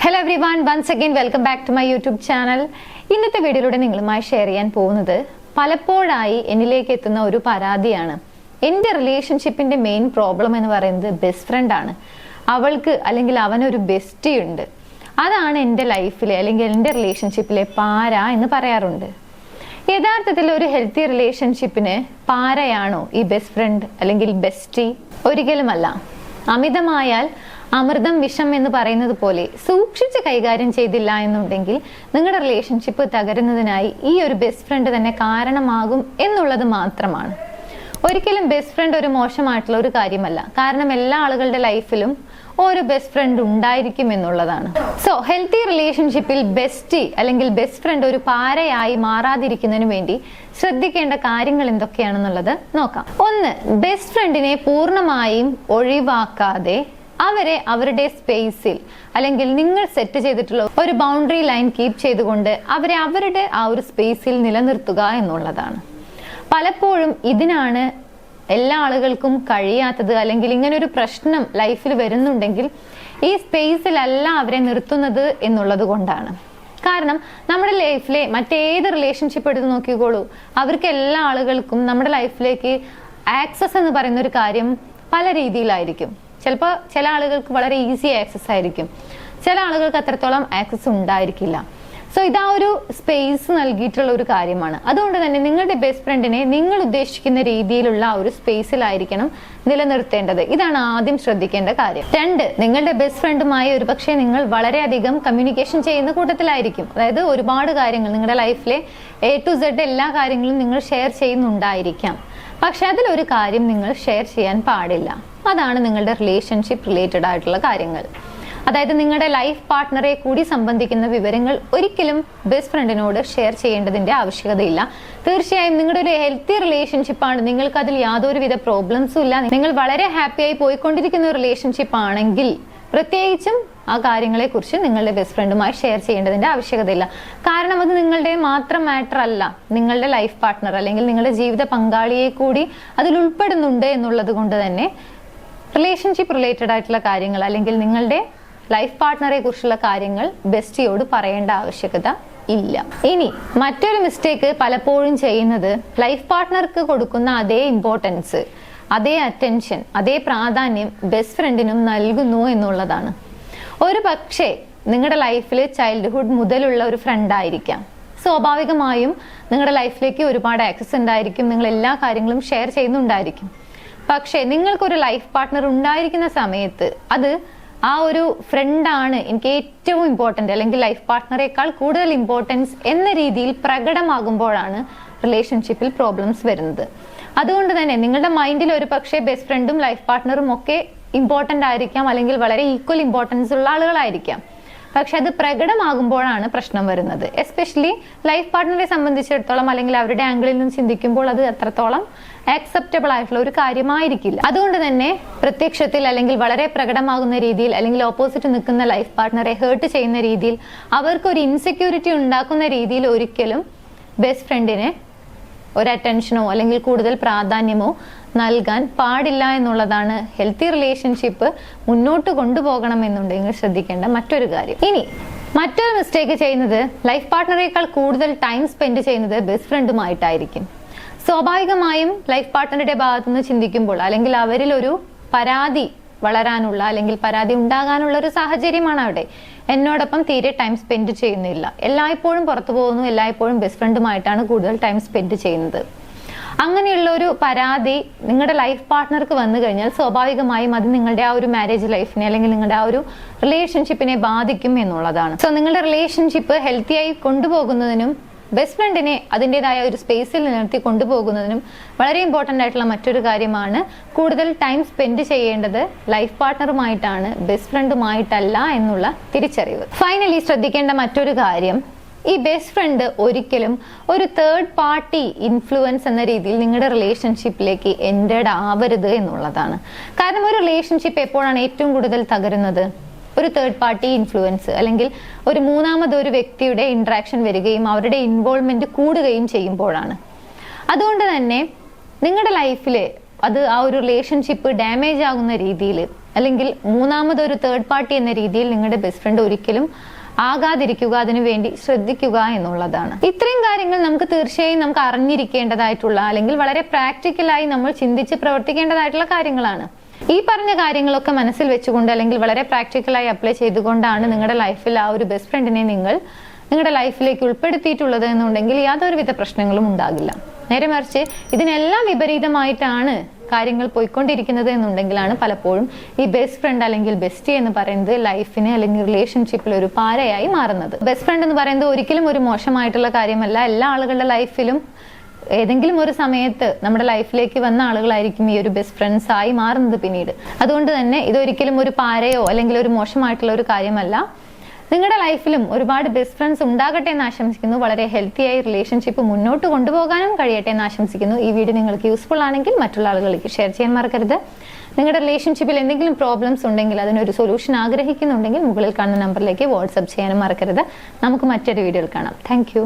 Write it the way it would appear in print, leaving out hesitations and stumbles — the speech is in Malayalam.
Hello everyone, once again welcome back to my YouTube channel. ഇന്നത്തെ വീഡിയോയിലൂടെ നിങ്ങളുമായി ഷെയർ ചെയ്യാൻ പോകുന്നത് പലപ്പോഴായി എന്നിലേക്ക് എത്തുന്ന ഒരു പരാതിയാണ്. എൻ്റെ റിലേഷൻഷിപ്പിന്റെ മെയിൻ പ്രോബ്ലം എന്ന് പറയുന്നത് ബെസ്റ്റ് ഫ്രണ്ട് ആണ്. അവൾക്ക് അല്ലെങ്കിൽ അവനൊരു ബെസ്റ്റി ഉണ്ട്. അതാണ് എൻ്റെ ലൈഫിലെ അല്ലെങ്കിൽ എൻ്റെ റിലേഷൻഷിപ്പിലെ പാര എന്ന് പറയാറുണ്ട്. യഥാർത്ഥത്തിൽ ഒരു ഹെൽത്തി റിലേഷൻഷിപ്പിന് പാരയാണോ ഈ ബെസ്റ്റ് ഫ്രണ്ട് അല്ലെങ്കിൽ ബെസ്റ്റി? ഒരിക്കലുമല്ല. അമിതമായാൽ അമൃതം വിഷം എന്ന് പറയുന്നത് പോലെ സൂക്ഷിച്ച് കൈകാര്യം ചെയ്തില്ല എന്നുണ്ടെങ്കിൽ നിങ്ങളുടെ റിലേഷൻഷിപ്പ് തകരുന്നതിനായി ഈ ഒരു ബെസ്റ്റ് ഫ്രണ്ട് തന്നെ കാരണമാകും എന്നുള്ളത് മാത്രമാണ്. ഒരിക്കലും ബെസ്റ്റ് ഫ്രണ്ട് ഒരു മോശമായിട്ടുള്ള ഒരു കാര്യമല്ല. കാരണം എല്ലാ ആളുകളുടെ ലൈഫിലും ഒരു ബെസ്റ്റ് ഫ്രണ്ട് ഉണ്ടായിരിക്കും എന്നുള്ളതാണ്. സോ ഹെൽത്തി റിലേഷൻഷിപ്പിൽ ബെസ്റ്റി അല്ലെങ്കിൽ ബെസ്റ്റ് ഫ്രണ്ട് ഒരു പാരയായി മാറാതിരിക്കുന്നതിന് വേണ്ടി ശ്രദ്ധിക്കേണ്ട കാര്യങ്ങൾ എന്തൊക്കെയാണെന്നുള്ളത് നോക്കാം. ഒന്ന്, ബെസ്റ്റ് ഫ്രണ്ടിനെ പൂർണ്ണമായും ഒഴിവാക്കാതെ അവരെ അവരുടെ സ്പേസിൽ അല്ലെങ്കിൽ നിങ്ങൾ സെറ്റ് ചെയ്തിട്ടുള്ള ഒരു ബൗണ്ടറി ലൈൻ കീപ്പ് ചെയ്തുകൊണ്ട് അവരെ അവരുടെ ആ ഒരു സ്പേസിൽ നിലനിർത്തുക എന്നുള്ളതാണ്. പലപ്പോഴും ഇതിനാണ് എല്ലാ ആളുകൾക്കും കഴിയാത്തത്. അല്ലെങ്കിൽ ഇങ്ങനെ ഒരു പ്രശ്നം ലൈഫിൽ വരുന്നുണ്ടെങ്കിൽ ഈ സ്പേസിലല്ല അവരെ നിർത്തുന്നത് എന്നുള്ളത് കൊണ്ടാണ്. കാരണം നമ്മുടെ ലൈഫിലെ മറ്റേത് റിലേഷൻഷിപ്പ് എടുത്ത് നോക്കിക്കോളൂ, അവർക്ക് എല്ലാ ആളുകൾക്കും നമ്മുടെ ലൈഫിലേക്ക് ആക്സസ് എന്ന് പറയുന്ന ഒരു കാര്യം പല രീതിയിലായിരിക്കും. ചിലപ്പോൾ ചില ആളുകൾക്ക് വളരെ ഈസി ആക്സസ് ആയിരിക്കും, ചില ആളുകൾക്ക് അത്രത്തോളം ആക്സസ് ഉണ്ടായിരിക്കില്ല. സോ ഇതാ ഒരു സ്പേസ് നൽകിയിട്ടുള്ള ഒരു കാര്യമാണ്. അതുകൊണ്ട് തന്നെ നിങ്ങളുടെ ബെസ്റ്റ് ഫ്രണ്ടിനെ നിങ്ങൾ ഉദ്ദേശിക്കുന്ന രീതിയിലുള്ള ഒരു സ്പേസിലായിരിക്കണം നിലനിർത്തേണ്ടത്. ഇതാണ് ആദ്യം ശ്രദ്ധിക്കേണ്ട കാര്യം. രണ്ട്, നിങ്ങളുടെ ബെസ്റ്റ് ഫ്രണ്ടുമായി ഒരു പക്ഷേ നിങ്ങൾ വളരെയധികം കമ്മ്യൂണിക്കേഷൻ ചെയ്യുന്ന കൂട്ടത്തിലായിരിക്കും. അതായത് ഒരുപാട് കാര്യങ്ങൾ നിങ്ങളുടെ ലൈഫിലെ A to Z എല്ലാ കാര്യങ്ങളും നിങ്ങൾ ഷെയർ ചെയ്യുന്നുണ്ടായിരിക്കാം. പക്ഷെ അതിലൊരു കാര്യം നിങ്ങൾ ഷെയർ ചെയ്യാൻ പാടില്ല. അതാണ് നിങ്ങളുടെ റിലേഷൻഷിപ്പ് റിലേറ്റഡ് ആയിട്ടുള്ള കാര്യങ്ങൾ. അതായത് നിങ്ങളുടെ ലൈഫ് പാർട്ട്ണറെ കൂടി സംബന്ധിക്കുന്ന വിവരങ്ങൾ ഒരിക്കലും ബെസ്റ്റ് ഫ്രണ്ടിനോട് ഷെയർ ചെയ്യേണ്ടതിന്റെ ആവശ്യകതയില്ല. തീർച്ചയായും നിങ്ങളുടെ ഒരു ഹെൽത്തി റിലേഷൻഷിപ്പാണ്, നിങ്ങൾക്ക് അതിൽ യാതൊരുവിധ പ്രോബ്ലംസും ഇല്ല, നിങ്ങൾ വളരെ ഹാപ്പിയായി പോയിക്കൊണ്ടിരിക്കുന്ന റിലേഷൻഷിപ്പ് ആണെങ്കിൽ പ്രത്യേകിച്ചും ആ കാര്യങ്ങളെ കുറിച്ച് നിങ്ങളുടെ ബെസ്റ്റ് ഫ്രണ്ടുമായി ഷെയർ ചെയ്യേണ്ടതിന്റെ ആവശ്യകതയില്ല. കാരണം അത് നിങ്ങളുടെ മാത്രം മാറ്റർ അല്ല, നിങ്ങളുടെ ലൈഫ് പാർട്ട്ണർ അല്ലെങ്കിൽ നിങ്ങളുടെ ജീവിത പങ്കാളിയെ കൂടി അതിൽ ഉൾപ്പെടുന്നുണ്ട് എന്നുള്ളത് കൊണ്ട് തന്നെ റിലേഷൻഷിപ്പ് റിലേറ്റഡ് ആയിട്ടുള്ള കാര്യങ്ങൾ അല്ലെങ്കിൽ നിങ്ങളുടെ ലൈഫ് പാർട്ട്ണറെ കുറിച്ചുള്ള കാര്യങ്ങൾ ബെസ്റ്റിയോട് പറയേണ്ട ആവശ്യകത ഇല്ല. ഇനി മറ്റൊരു മിസ്റ്റേക്ക് പലപ്പോഴും ചെയ്യുന്നത് ലൈഫ് പാർട്ട്ണർക്ക് കൊടുക്കുന്ന അതേ ഇമ്പോർട്ടൻസ്, അതേ അറ്റൻഷൻ, അതേ പ്രാധാന്യം ബെസ്റ്റ് ഫ്രണ്ടിനും നൽകുന്നു എന്നുള്ളതാണ്. ഒരു പക്ഷേ നിങ്ങളുടെ ലൈഫിൽ ചൈൽഡ്ഹുഡ് മുതലുള്ള ഒരു ഫ്രണ്ട് ആയിരിക്കാം. സ്വാഭാവികമായും നിങ്ങളുടെ ലൈഫിലേക്ക് ഒരുപാട് ആക്സസ് ഉണ്ടായിരിക്കും, നിങ്ങൾ എല്ലാ കാര്യങ്ങളും ഷെയർ ചെയ്യുന്നുണ്ടായിരിക്കും. പക്ഷേ നിങ്ങൾക്കൊരു ലൈഫ് പാർട്ട്ണർ ഉണ്ടായിരിക്കുന്ന സമയത്ത് അത് ആ ഒരു ഫ്രണ്ടാണ് എനിക്ക് ഏറ്റവും ഇമ്പോർട്ടൻ്റ് അല്ലെങ്കിൽ ലൈഫ് പാർട്ട്ണറേക്കാൾ കൂടുതൽ ഇമ്പോർട്ടൻസ് എന്ന രീതിയിൽ പ്രകടമാകുമ്പോഴാണ് റിലേഷൻഷിപ്പിൽ പ്രോബ്ലംസ് വരുന്നത്. അതുകൊണ്ട് തന്നെ നിങ്ങളുടെ മൈൻഡിൽ ഒരു പക്ഷേ ബെസ്റ്റ് ഫ്രണ്ടും ലൈഫ് പാർട്ട്ണറും ഒക്കെ ഇമ്പോർട്ടൻ്റ് ആയിരിക്കാം, അല്ലെങ്കിൽ വളരെ ഈക്വൽ ഇമ്പോർട്ടൻസ് ഉള്ള ആളുകളായിരിക്കാം. പക്ഷെ അത് പ്രകടമാകുമ്പോഴാണ് പ്രശ്നം വരുന്നത്. എസ്പെഷ്യലി ലൈഫ് പാർട്ട്ണറെ സംബന്ധിച്ചിടത്തോളം അല്ലെങ്കിൽ അവരുടെ ആംഗിളിൽ നിന്ന് ചിന്തിക്കുമ്പോൾ അത് അത്രത്തോളം ആക്സെപ്റ്റബിൾ ആയിട്ടുള്ള ഒരു കാര്യമായിരിക്കില്ല. അതുകൊണ്ട് തന്നെ പ്രത്യക്ഷത്തിൽ അല്ലെങ്കിൽ വളരെ പ്രകടമാകുന്ന രീതിയിൽ അല്ലെങ്കിൽ ഓപ്പോസിറ്റ് നിൽക്കുന്ന ലൈഫ് പാർട്ട്ണറെ ഹേർട്ട് ചെയ്യുന്ന രീതിയിൽ അവർക്കൊരു ഇൻസെക്യൂരിറ്റി ഉണ്ടാക്കുന്ന രീതിയിൽ ഒരിക്കലും ബെസ്റ്റ് ഫ്രണ്ടിനെ ഒരു അറ്റൻഷനോ അല്ലെങ്കിൽ കൂടുതൽ പ്രാധാന്യമോ നൽകാൻ പാടില്ല എന്നുള്ളതാണ് ഹെൽത്തി റിലേഷൻഷിപ്പ് മുന്നോട്ട് കൊണ്ടുപോകണമെന്നുണ്ടെങ്കിൽ ശ്രദ്ധിക്കേണ്ട മറ്റൊരു കാര്യം. ഇനി മറ്റൊരു മിസ്റ്റേക്ക് ചെയ്യുന്നത് ലൈഫ് പാർട്ട്ണറേക്കാൾ കൂടുതൽ ടൈം സ്പെൻഡ് ചെയ്യുന്നത് ബെസ്റ്റ് ഫ്രണ്ടുമായിട്ടായിരിക്കും. സ്വാഭാവികമായും ലൈഫ് പാർട്ട്ണറുടെ ഭാഗത്തുനിന്ന് ചിന്തിക്കുമ്പോൾ അല്ലെങ്കിൽ അവരിൽ ഒരു പരാതി വളരാനുള്ള അല്ലെങ്കിൽ പരാതി ഉണ്ടാകാനുള്ള ഒരു സാഹചര്യമാണ് അവിടെ. എന്നോടൊപ്പം തീരെ ടൈം സ്പെൻഡ് ചെയ്യുന്നില്ല, എല്ലായ്പ്പോഴും പുറത്തു പോകുന്നു, എല്ലായ്പ്പോഴും ബെസ്റ്റ് ഫ്രണ്ടുമായിട്ടാണ് കൂടുതൽ ടൈം സ്പെൻഡ് ചെയ്യുന്നത്. അങ്ങനെയുള്ള ഒരു പരാതി നിങ്ങളുടെ ലൈഫ് പാർട്ട്ണർക്ക് വന്നു കഴിഞ്ഞാൽ സ്വാഭാവികമായും അത് നിങ്ങളുടെ ആ ഒരു മാരേജ് ലൈഫിനെ അല്ലെങ്കിൽ നിങ്ങളുടെ ആ ഒരു റിലേഷൻഷിപ്പിനെ ബാധിക്കും എന്നുള്ളതാണ്. സോ നിങ്ങളുടെ റിലേഷൻഷിപ്പ് ഹെൽത്തിയായി കൊണ്ടുപോകുന്നതിനും ബെസ്റ്റ് ഫ്രണ്ടിനെ അതിൻ്റെതായ ഒരു സ്പേസിൽ നിലനിർത്തി കൊണ്ടുപോകുന്നതിനും വളരെ ഇമ്പോർട്ടൻ്റ് ആയിട്ടുള്ള മറ്റൊരു കാര്യമാണ് കൂടുതൽ ടൈം സ്പെൻഡ് ചെയ്യേണ്ടത് ലൈഫ് പാർട്ട്ണറുമായിട്ടാണ്, ബെസ്റ്റ് ഫ്രണ്ടുമായിട്ടല്ല എന്നുള്ള തിരിച്ചറിവ്. ഫൈനലി ശ്രദ്ധിക്കേണ്ട മറ്റൊരു കാര്യം, ഈ ബെസ്റ്റ് ഫ്രണ്ട് ഒരിക്കലും ഒരു തേർഡ് പാർട്ടി ഇൻഫ്ലുവൻസ് എന്ന രീതിയിൽ നിങ്ങളുടെ റിലേഷൻഷിപ്പിലേക്ക് എൻറ്റേഡ് ആവരുത് എന്നുള്ളതാണ്. കാരണം ഒരു റിലേഷൻഷിപ്പ് എപ്പോഴാണ് ഏറ്റവും കൂടുതൽ തകരുന്നത്? ഒരു തേർഡ് പാർട്ടി ഇൻഫ്ലുവൻസ് അല്ലെങ്കിൽ ഒരു മൂന്നാമതൊരു വ്യക്തിയുടെ ഇന്ററാക്ഷൻ വരികയും അവരുടെ ഇൻവോൾവ്മെന്റ് കൂടുകയും ചെയ്യുമ്പോഴാണ്. അതുകൊണ്ട് തന്നെ നിങ്ങളുടെ ലൈഫിൽ അത് ആ ഒരു റിലേഷൻഷിപ്പ് ഡാമേജ് ആകുന്ന രീതിയിൽ അല്ലെങ്കിൽ മൂന്നാമതൊരു തേർഡ് പാർട്ടി എന്ന രീതിയിൽ നിങ്ങളുടെ ബെസ്റ്റ് ഫ്രണ്ട് ഒരിക്കലും ആകാതിരിക്കുക, അതിനു വേണ്ടി ശ്രദ്ധിക്കുക എന്നുള്ളതാണ്. ഇത്രയും കാര്യങ്ങൾ നമുക്ക് തീർച്ചയായും നമുക്ക് അറിഞ്ഞിരിക്കേണ്ടതായിട്ടുള്ള, അല്ലെങ്കിൽ വളരെ പ്രാക്ടിക്കലായി നമ്മൾ ചിന്തിച്ച് പ്രവർത്തിക്കേണ്ടതായിട്ടുള്ള കാര്യങ്ങളാണ്. ഈ പറഞ്ഞ കാര്യങ്ങളൊക്കെ മനസ്സിൽ വെച്ചുകൊണ്ട്, അല്ലെങ്കിൽ വളരെ പ്രാക്ടിക്കലായി അപ്ലൈ ചെയ്തുകൊണ്ടാണ് നിങ്ങളുടെ ലൈഫിൽ ആ ഒരു ബെസ്റ്റ് ഫ്രണ്ടിനെ നിങ്ങൾ നിങ്ങളുടെ ലൈഫിലേക്ക് ഉൾപ്പെടുത്തിയിട്ടുള്ളത് എന്നുണ്ടെങ്കിൽ യാതൊരുവിധ പ്രശ്നങ്ങളും ഉണ്ടാകില്ല. നേരെ മറിച്ച് ഇതിനെല്ലാം വിപരീതമായിട്ടാണ് കാര്യങ്ങൾ പോയിക്കൊണ്ടിരിക്കുന്നത് എന്നുണ്ടെങ്കിലാണ് പലപ്പോഴും ഈ ബെസ്റ്റ് ഫ്രണ്ട് അല്ലെങ്കിൽ ബെസ്റ്റി എന്ന് പറയുന്നത് ലൈഫിന് അല്ലെങ്കിൽ റിലേഷൻഷിപ്പിൽ ഒരു പാരയായി മാറുന്നത്. ബെസ്റ്റ് ഫ്രണ്ട് എന്ന് പറയുന്നത് ഒരിക്കലും ഒരു മോശമായിട്ടുള്ള കാര്യമല്ല. എല്ലാ ആളുകളുടെ ലൈഫിലും ഏതെങ്കിലും ഒരു സമയത്ത് നമ്മുടെ ലൈഫിലേക്ക് വന്ന ആളുകളായിരിക്കും ഈ ഒരു ബെസ്റ്റ് ഫ്രണ്ട്സ് ആയി മാറുന്നത് പിന്നീട്. അതുകൊണ്ട് തന്നെ ഇതൊരിക്കലും ഒരു പാരയോ അല്ലെങ്കിൽ ഒരു മോശമായിട്ടുള്ള ഒരു കാര്യമല്ല. നിങ്ങളുടെ ലൈഫിലും ഒരുപാട് ബെസ്റ്റ് ഫ്രണ്ട്സ് ഉണ്ടാകട്ടെ എന്ന് ആശംസിക്കുന്നു. വളരെ ഹെൽത്തിയായി റിലേഷൻഷിപ്പ് മുന്നോട്ട് കൊണ്ടുപോകാനും കഴിയട്ടെ എന്ന് ആശംസിക്കുന്നു. ഈ വീഡിയോ നിങ്ങൾക്ക് യൂസ്ഫുൾ ആണെങ്കിൽ മറ്റുള്ള ആളുകളിലേക്ക് ഷെയർ ചെയ്യാൻ മറക്കരുത്. നിങ്ങളുടെ റിലേഷൻഷിപ്പിൽ എന്തെങ്കിലും പ്രോബ്ലംസ് ഉണ്ടെങ്കിൽ, അതിനൊരു സൊല്യൂഷൻ ആഗ്രഹിക്കുന്നുണ്ടെങ്കിൽ മുകളിൽ കാണുന്ന നമ്പറിലേക്ക് വാട്സ്ആപ്പ് ചെയ്യാനും മറക്കരുത്. നമുക്ക് മറ്റൊരു വീഡിയോയിൽ കാണാം. താങ്ക്